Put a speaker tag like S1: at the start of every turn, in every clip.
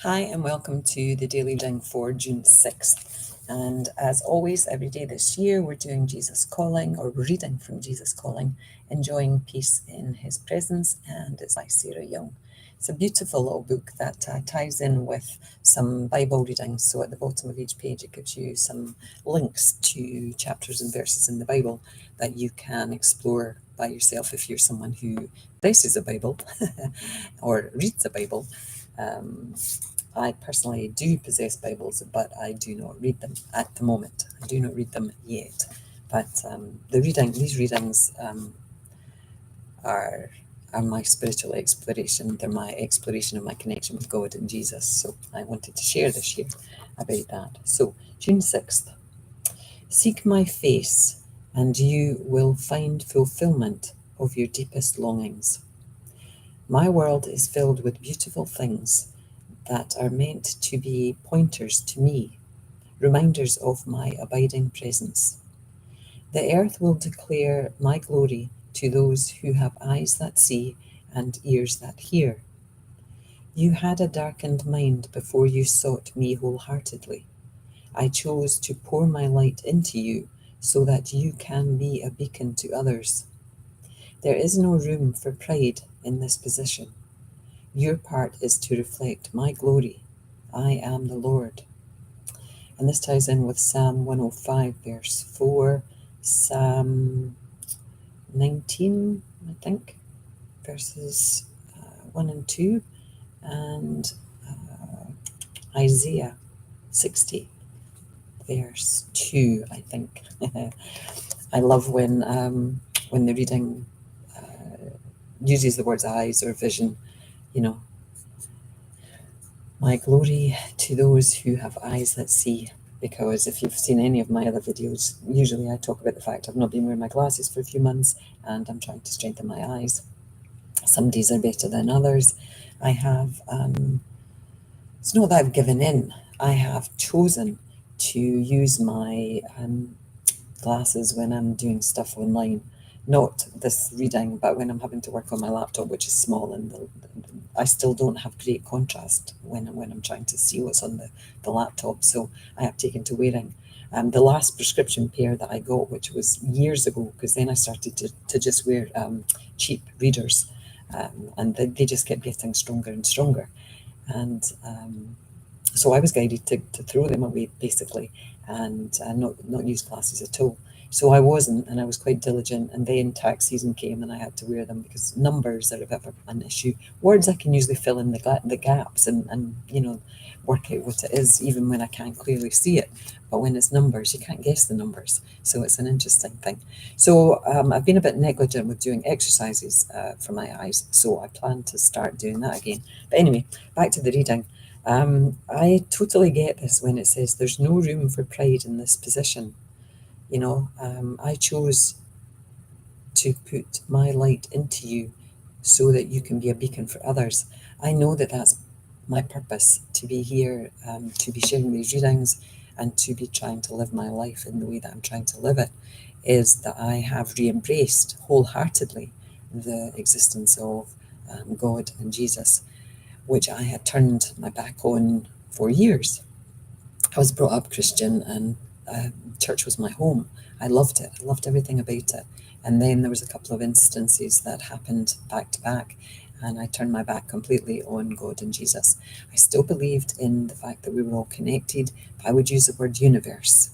S1: Hi and welcome to the daily reading for June 6th. And as always, every day this year, we're doing Jesus Calling, or we're reading from Jesus Calling, Enjoying Peace in His Presence, and it's by Sarah Young. It's a beautiful little book that ties in with some Bible readings. So at the bottom of each page, it gives you some links to chapters and verses in the Bible that you can explore by yourself if you're someone who possesses a Bible or reads a Bible. I personally do possess Bibles, but I do not read them at the moment. I do not read them yet. But these readings are my spiritual exploration. They're my exploration of my connection with God and Jesus. So I wanted to share this year about that. So June 6th. Seek my face, and you will find fulfillment of your deepest longings. My world is filled with beautiful things that are meant to be pointers to me, reminders of my abiding presence. The earth will declare my glory to those who have eyes that see and ears that hear. You had a darkened mind before you sought me wholeheartedly. I chose to pour my light into you so that you can be a beacon to others. There is no room for pride in this position. Your part is to reflect my glory. I am the Lord. And this ties in with Psalm 105, verse 4, Psalm 19, I think, verses 1 and 2, and Isaiah 60, verse 2, I think. I love when the reading uses the words eyes or vision, my glory to those who have eyes that see. Because if you've seen any of my other videos, usually I talk about the fact I've not been wearing my glasses for a few months and I'm trying to strengthen my eyes. Some days are better than others. I have, it's not that I've given in. I have chosen to use my glasses when I'm doing stuff online. Not this reading, but when I'm having to work on my laptop, which is small, and I still don't have great contrast when I'm trying to see what's on the laptop. So I have taken to wearing the last prescription pair that I got, which was years ago, because then I started to just wear cheap readers, and they just kept getting stronger and stronger. And so I was guided to throw them away, basically, and not use glasses at all. So I wasn't, and I was quite diligent. And then tax season came, and I had to wear them because numbers are a bit of an issue. Words I can usually fill in the gaps and work out what it is, even when I can't clearly see it. But when it's numbers, you can't guess the numbers. So it's an interesting thing. So I've been a bit negligent with doing exercises for my eyes. So I plan to start doing that again. But anyway, back to the reading. I totally get this when it says there's no room for pride in this position. I chose to put my light into you so that you can be a beacon for others. I know that that's my purpose, to be here, to be sharing these readings, and to be trying to live my life in the way that I'm trying to live it, is that I have re-embraced wholeheartedly the existence of God and Jesus, which I had turned my back on for years. I was brought up Christian, and church was my home. I loved it. I loved everything about it. And then there was a couple of instances that happened back to back, and I turned my back completely on God and Jesus. I still believed in the fact that we were all connected. I would use the word universe,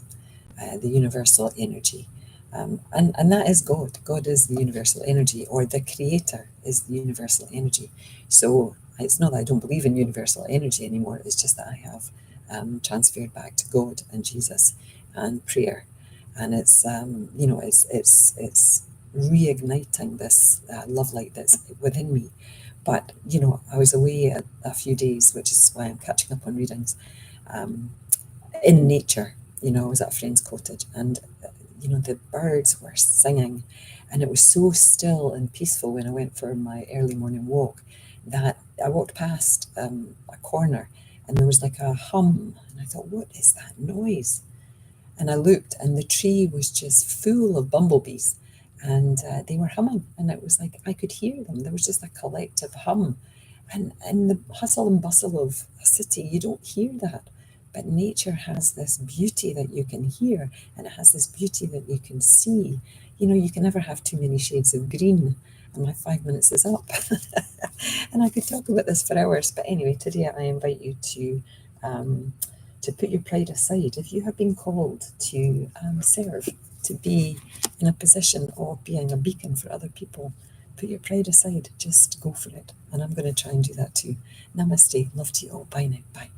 S1: the universal energy. And that is God. God is the universal energy, or the creator is the universal energy. So it's not that I don't believe in universal energy anymore. It's just that I have transferred back to God and Jesus and prayer. And it's reigniting this love light that's within me. But I was away a few days, which is why I'm catching up on readings, in nature. I was at a friend's cottage, and the birds were singing, and it was so still and peaceful when I went for my early morning walk that I walked past a corner, and there was like a hum, and I thought, what is that noise? And I looked, and the tree was just full of bumblebees, and they were humming, and it was like I could hear them. There was just a collective hum, And in the hustle and bustle of a city, you don't hear that. But nature has this beauty that you can hear, and it has this beauty that you can see. You can never have too many shades of green. And my 5 minutes is up. And I could talk about this for hours. But anyway, today I invite you to put your pride aside. If you have been called to serve, to be in a position of being a beacon for other people, put your pride aside. Just go for it. And I'm going to try and do that too. Namaste. Love to you all. Bye now. Bye.